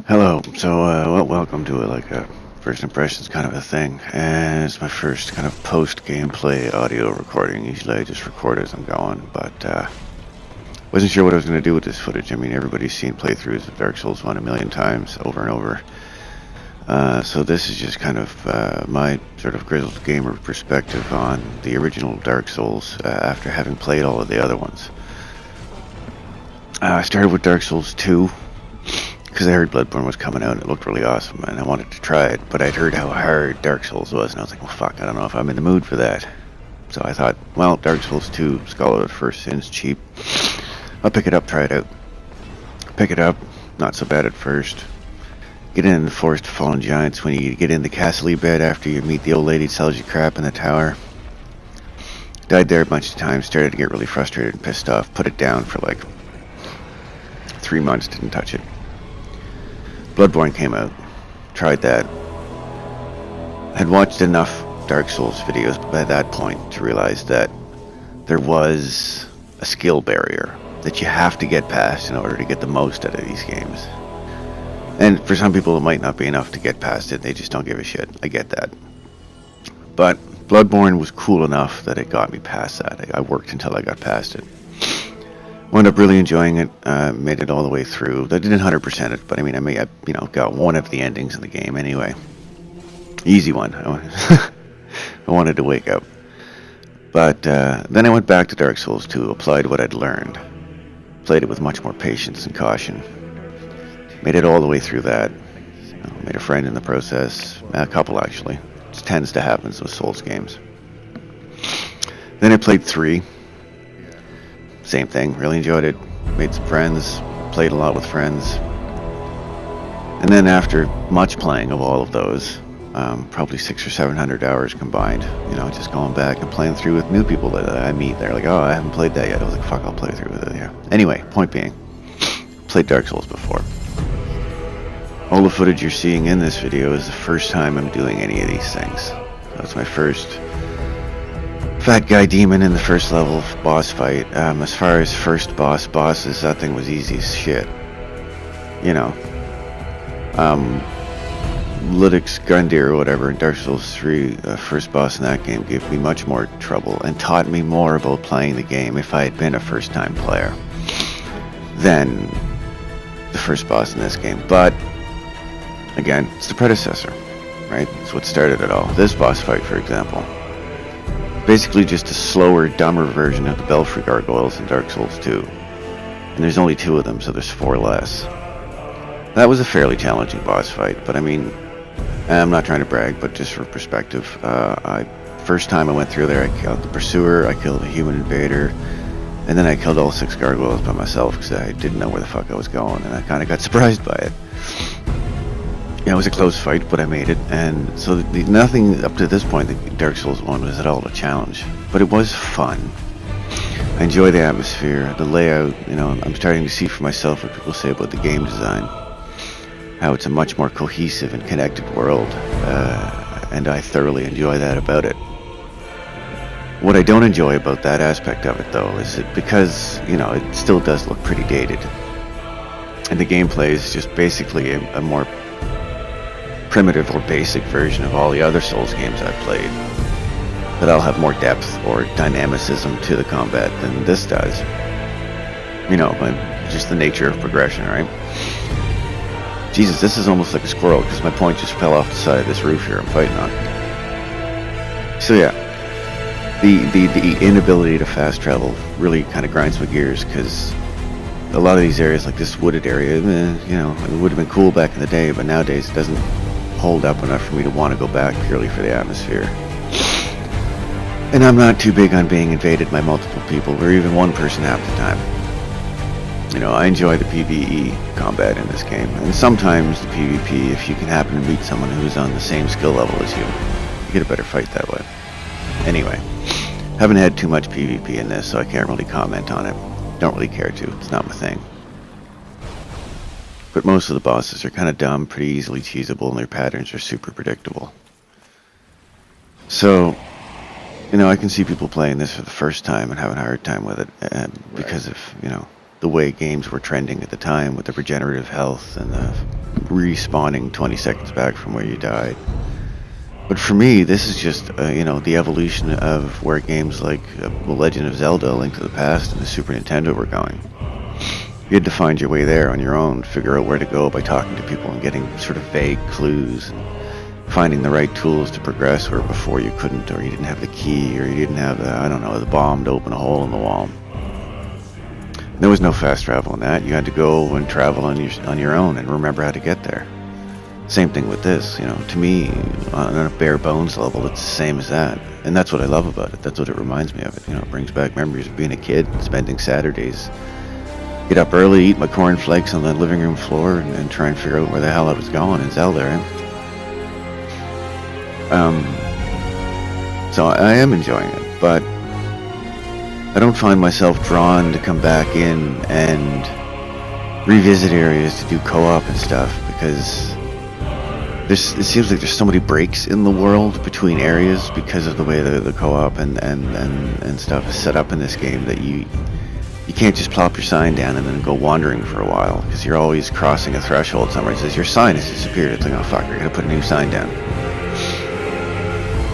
Hello. Well, welcome to a first impressions kind of a thing, and it's my first kind of post-gameplay audio recording. Usually I just record as I'm going, but wasn't sure what I was going to do with this footage. I mean, everybody's seen playthroughs of Dark Souls 1 a million times, over and over. So this is just kind of my sort of grizzled gamer perspective on the original Dark Souls after having played all of the other ones. I started with Dark Souls 2. Because I heard Bloodborne was coming out and it looked really awesome and I wanted to try it, but I'd heard how hard Dark Souls was and I was like, well fuck, I don't know if I'm in the mood for that. So I thought, well, Dark Souls 2, Scholar of the First Sin's cheap. I'll pick it up, try it out. Pick it up, not so bad at first. Get in the Forest of Fallen Giants when you get in the castle bed after you meet the old lady that sells you crap in the tower. Died there a bunch of times, started to get really frustrated and pissed off, put it down for like 3 months, didn't touch it. Bloodborne came out, tried that. I'd watched enough Dark Souls videos by that point to realize that there was a skill barrier that you have to get past in order to get the most out of these games. And for some people it might not be enough to get past it, they just don't give a shit. I get that. But Bloodborne was cool enough that it got me past that. I worked until I got past it. Wound up really enjoying it, made it all the way through. I didn't 100% it, but I mean, I got one of the endings in the game anyway. Easy one. I wanted to wake up. But then I went back to Dark Souls 2, applied what I'd learned. Played it with much more patience and caution. Made it all the way through that. Made a friend in the process. A couple, actually. It tends to happen with Souls games. Then I played 3. Same thing, really enjoyed it, made some friends, played a lot with friends. And then after much playing of all of those, probably 600 or 700 hours combined, just going back and playing through with new people that I meet. They're like, oh, I haven't played that yet. I was like, fuck, I'll play through with it, yeah. Anyway, point being, played Dark Souls before. All the footage you're seeing in this video is the first time I'm doing any of these things. That's my first fat guy demon in the first level boss fight. As far as first bosses, that thing was easy as shit. Ludix Gundyr or whatever in Dark Souls 3, first boss in that game gave me much more trouble and taught me more about playing the game if I had been a first time player than the first boss in this game. But again, it's the predecessor, right? It's what started it all. This boss fight, for example, basically just a slower, dumber version of the Belfry Gargoyles in Dark Souls 2. And there's only 2 of them, so there's 4 less. That was a fairly challenging boss fight, but I mean, I'm not trying to brag, but just for perspective, first time I went through there, I killed the Pursuer, I killed the Human Invader, and then I killed all 6 gargoyles by myself because I didn't know where the fuck I was going, and I kind of got surprised by it. Yeah, it was a close fight, but I made it, and so nothing up to this point that Dark Souls 1 was at all a challenge, but it was fun. I enjoy the atmosphere, the layout, I'm starting to see for myself what people say about the game design, how it's a much more cohesive and connected world, and I thoroughly enjoy that about it. What I don't enjoy about that aspect of it, though, is that because, it still does look pretty dated, and the gameplay is just basically a more primitive or basic version of all the other Souls games I've played, but I'll have more depth or dynamicism to the combat than this does. Just the nature of progression, right? Jesus, this is almost like a squirrel because my point just fell off the side of this roof here I'm fighting on. So yeah, the inability to fast travel really kind of grinds my gears because a lot of these areas, like this wooded area, it would have been cool back in the day, but nowadays it doesn't hold up enough for me to want to go back purely for the atmosphere. And I'm not too big on being invaded by multiple people, or even one person half the time. I enjoy the PvE combat in this game, and sometimes the PvP if you can happen to meet someone who's on the same skill level as you. You get a better fight that way. Anyway, haven't had too much PvP in this, so I can't really comment on it. Don't really care to, it's not my thing. But most of the bosses are kind of dumb, pretty easily cheesable, and their patterns are super predictable. So, I can see people playing this for the first time and having a hard time with it because of, the way games were trending at the time with the regenerative health and the respawning 20 seconds back from where you died. But for me, this is just, the evolution of where games like The Legend of Zelda, A Link to the Past, and the Super Nintendo were going. You had to find your way there on your own, figure out where to go by talking to people and getting sort of vague clues, finding the right tools to progress where before you couldn't, or you didn't have the key, or you didn't have the bomb to open a hole in the wall. There was no fast travel in that. You had to go and travel on your own and remember how to get there. Same thing with this, to me, on a bare bones level, it's the same as that. And that's what I love about it. That's what it reminds me of it. It brings back memories of being a kid, spending Saturdays. Get up early, eat my cornflakes on the living room floor, and try and figure out where the hell I was going in Zelda, right? So I am enjoying it, but I don't find myself drawn to come back in and revisit areas to do co-op and stuff, because it seems like there's so many breaks in the world between areas because of the way the co-op and stuff is set up in this game, that you can't just plop your sign down and then go wandering for a while, because you're always crossing a threshold somewhere. It says your sign has disappeared. It's like, oh fuck, I gotta put a new sign down.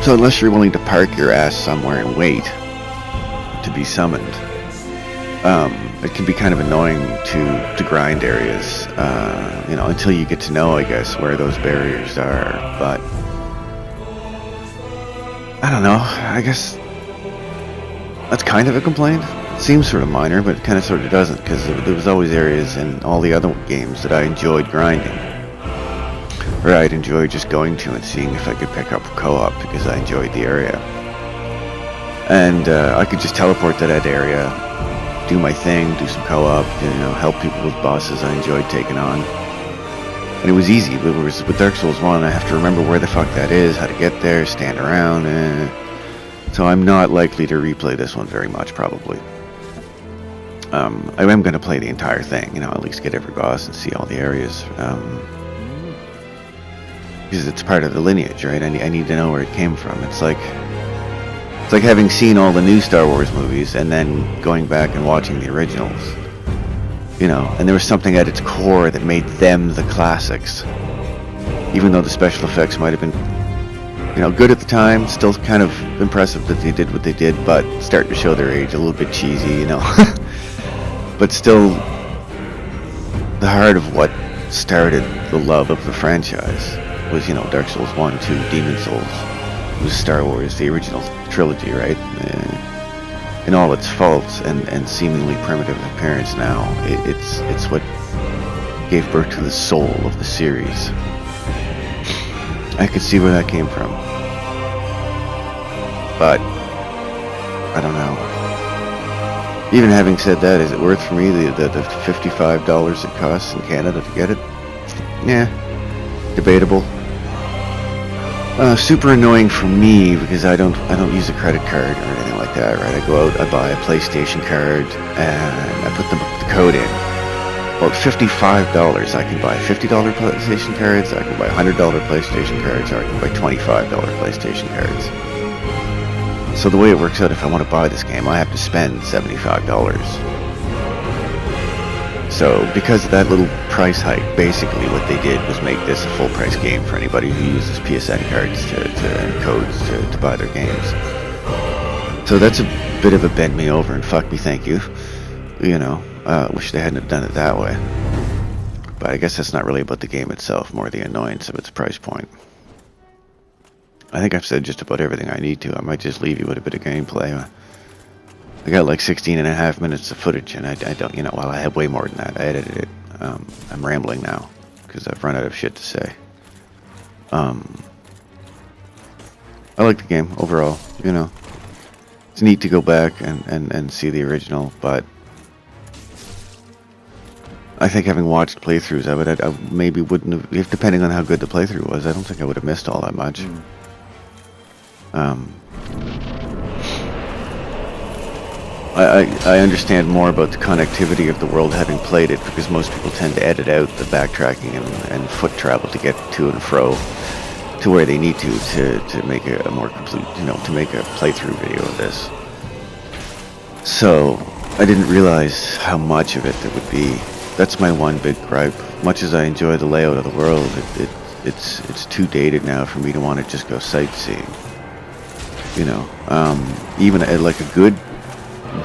So unless you're willing to park your ass somewhere and wait to be summoned, it can be kind of annoying to grind areas, until you get to know, I guess, where those barriers are. But I don't know, I guess that's kind of a complaint. It seems sort of minor, but it kind of sort of doesn't, because there was always areas in all the other games that I enjoyed grinding, or I'd enjoy just going to and seeing if I could pick up a co-op because I enjoyed the area. And I could just teleport to that area, do my thing, do some co-op, help people with bosses I enjoyed taking on. And it was easy. With Dark Souls 1, I have to remember where the fuck that is, how to get there, stand around. So I'm not likely to replay this one very much, probably. I am going to play the entire thing, at least get every boss and see all the areas. Because it's part of the lineage, right? I need to know where it came from. It's like having seen all the new Star Wars movies and then going back and watching the originals. And there was something at its core that made them the classics. Even though the special effects might have been, good at the time, still kind of impressive that they did what they did, but starting to show their age, a little bit cheesy, But still, the heart of what started the love of the franchise was, Dark Souls 1, 2, Demon Souls. It was Star Wars, the original trilogy, right? In all its faults and seemingly primitive appearance now, it's what gave birth to the soul of the series. I could see where that came from. But I don't know. Even having said that, is it worth for me the $55 it costs in Canada to get it? Yeah, debatable. Super annoying for me because I don't use a credit card or anything like that, right? I go out, I buy a PlayStation card, and I put the code in. Well, at $55, I can buy $50 PlayStation cards, I can buy $100 PlayStation cards, or I can buy $25 PlayStation cards. So the way it works out, if I want to buy this game, I have to spend $75. So because of that little price hike, basically what they did was make this a full price game for anybody who uses PSN cards and codes to buy their games. So that's a bit of a bend me over and fuck me thank you. Wish they hadn't have done it that way. But I guess that's not really about the game itself, more the annoyance of its price point. I think I've said just about everything I need to. I might just leave you with a bit of gameplay. I got like 16 and a half minutes of footage, and I don't, well, I have way more than that. I edited it. I'm rambling now, because I've run out of shit to say. I like the game, overall, It's neat to go back and see the original, but I think having watched playthroughs of it, I maybe wouldn't have, if depending on how good the playthrough was, I don't think I would have missed all that much. I understand more about the connectivity of the world having played it, because most people tend to edit out the backtracking and foot travel to get to and fro to where they need to make a more complete, to make a playthrough video of this. So I didn't realize how much of it there would be. That's my one big gripe. Much as I enjoy the layout of the world, it's too dated now for me to want to just go sightseeing. You know, even like a good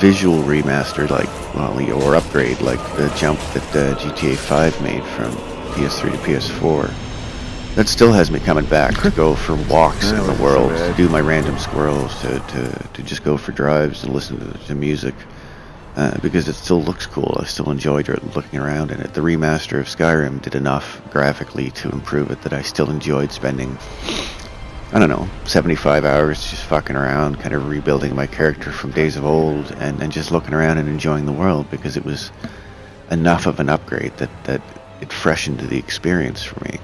visual remaster, like, well, or upgrade, like the jump that GTA 5 made from PS3 to PS4. That still has me coming back to go for walks in the world, to do my random squirrels, to just go for drives and listen to music, because it still looks cool. I still enjoyed looking around in it. The remaster of Skyrim did enough graphically to improve it that I still enjoyed spending, I don't know, 75 hours just fucking around, kind of rebuilding my character from days of old, and just looking around and enjoying the world, because it was enough of an upgrade that it freshened the experience for me.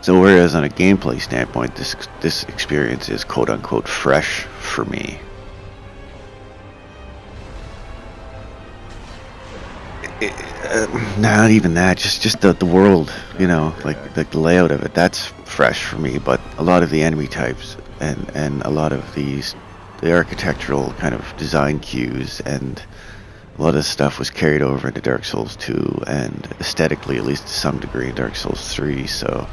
So whereas on a gameplay standpoint, this experience is quote-unquote fresh for me, not even that, just the world, you know, like the layout of it, that's fresh for me. But a lot of the enemy types and a lot of the architectural kind of design cues and a lot of stuff was carried over into Dark Souls 2 and aesthetically, at least to some degree, in Dark Souls 3. So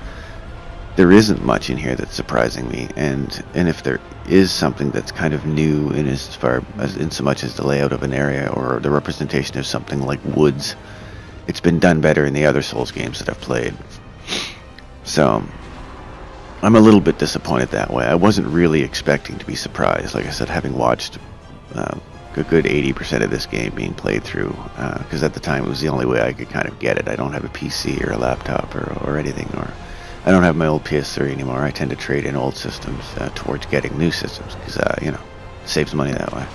there isn't much in here that's surprising me, and if there is something that's kind of new in as far as in so much as the layout of an area or the representation of something like woods, it's been done better in the other Souls games that I've played. So I'm a little bit disappointed that way. I wasn't really expecting to be surprised. Like I said, having watched a good 80% of this game being played through, because at the time it was the only way I could kind of get it. I don't have a PC or a laptop or anything, or I don't have my old PS3 anymore. I tend to trade in old systems towards getting new systems, because, you know, it saves money that way.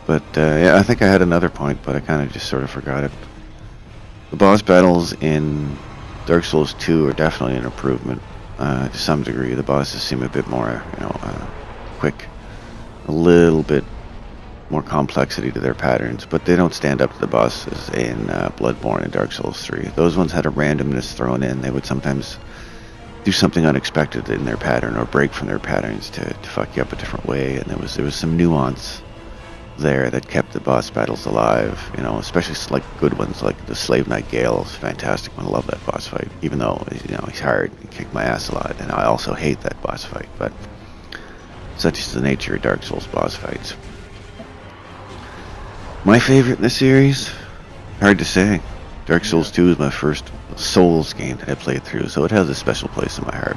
But, yeah, I think I had another point, but I kind of just sort of forgot it. The boss battles in Dark Souls 2 are definitely an improvement. To some degree, the bosses seem a bit more, you know, quick, a little bit more complexity to their patterns, but they don't stand up to the bosses in Bloodborne and Dark Souls 3. Those ones had a randomness thrown in. They would sometimes do something unexpected in their pattern or break from their patterns to fuck you up a different way, and there was some nuance there that kept the boss battles alive, you know, especially like good ones like the Slave Knight Gale is fantastic. I love that boss fight, even though, you know, he's hard and kicked my ass a lot, and I also hate that boss fight, but such is the nature of Dark Souls boss fights. My favorite in the series? Hard to say. Dark Souls 2 is my first Souls game that I played through, so it has a special place in my heart.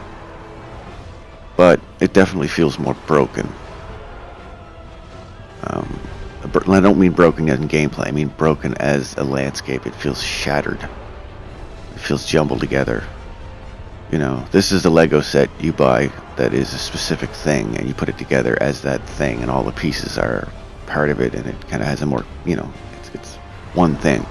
But it definitely feels more broken. I don't mean broken as in gameplay, I mean broken as a landscape. It feels shattered. It feels jumbled together. You know, this is the Lego set you buy that is a specific thing, and you put it together as that thing, and all the pieces are part of it, and it kind of has a more, you know, it's one thing.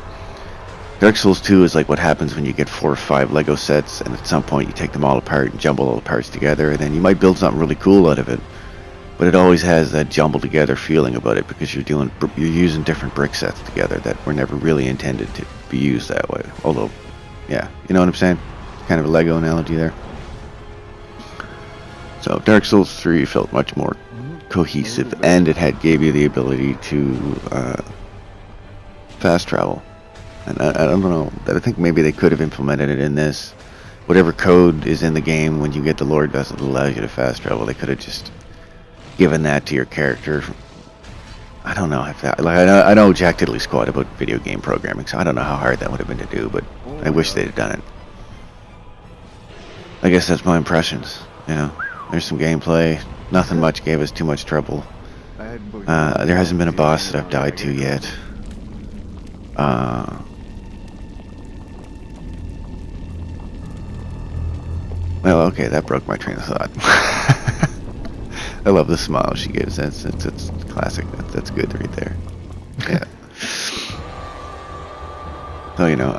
Dark Souls 2 is like what happens when you get 4 or 5 Lego sets, and at some point you take them all apart and jumble all the parts together, and then you might build something really cool out of it, but it always has that jumbled together feeling about it, because you're using different brick sets together that were never really intended to be used that way. Although, yeah, you know what I'm saying? Kind of a Lego analogy there. So Dark Souls 3 felt much more cohesive, and it gave you the ability to fast travel. And I don't know, I think maybe they could have implemented it in this. Whatever code is in the game when you get the Lord Vessel that allows you to fast travel, they could have just given that to your character. I don't know if that, like, I know Jack Diddley squad about video game programming, so I don't know how hard that would have been to do, but I wish they'd have done it. I guess that's my impressions, you know. There's some gameplay. Nothing much gave us too much trouble. There hasn't been a boss that I've died to yet. Well, okay, that broke my train of thought. I love the smile she gives. That's classic. That's good right there. Yeah. So, you know,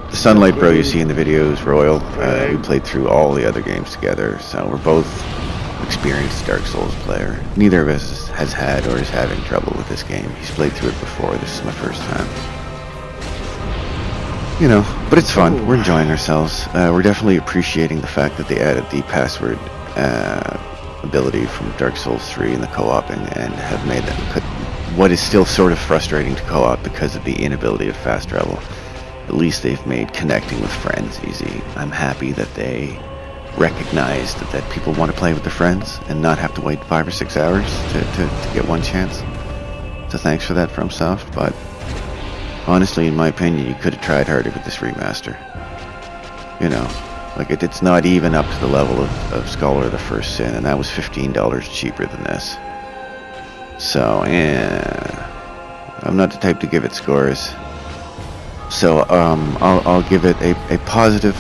the Sunlight Bro you see in the video is Royal. We played through all the other games together, so we're both experienced Dark Souls player. Neither of us has had or is having trouble with this game. He's played through it before. This is my first time. You know, but it's fun. We're enjoying ourselves. We're definitely appreciating the fact that they added the password ability from Dark Souls 3 in the co-oping, and have made what is still sort of frustrating to co-op because of the inability of fast travel. At least they've made connecting with friends easy. I'm happy that they recognized that people want to play with their friends and not have to wait 5 or 6 hours to get one chance. So thanks for that, FromSoft, but honestly, in my opinion, you could have tried harder with this remaster. You know, like it's not even up to the level of Scholar of the First Sin, and that was $15 cheaper than this. So, I'm not the type to give it scores. So, I'll give it a positive,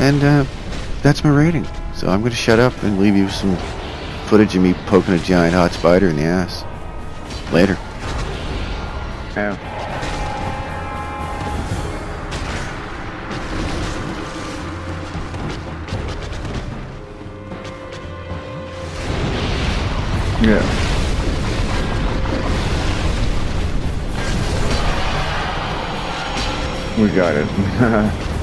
and that's my rating. So I'm going to shut up and leave you with some footage of me poking a giant hot spider in the ass. Later. Yeah. Yeah. We got it.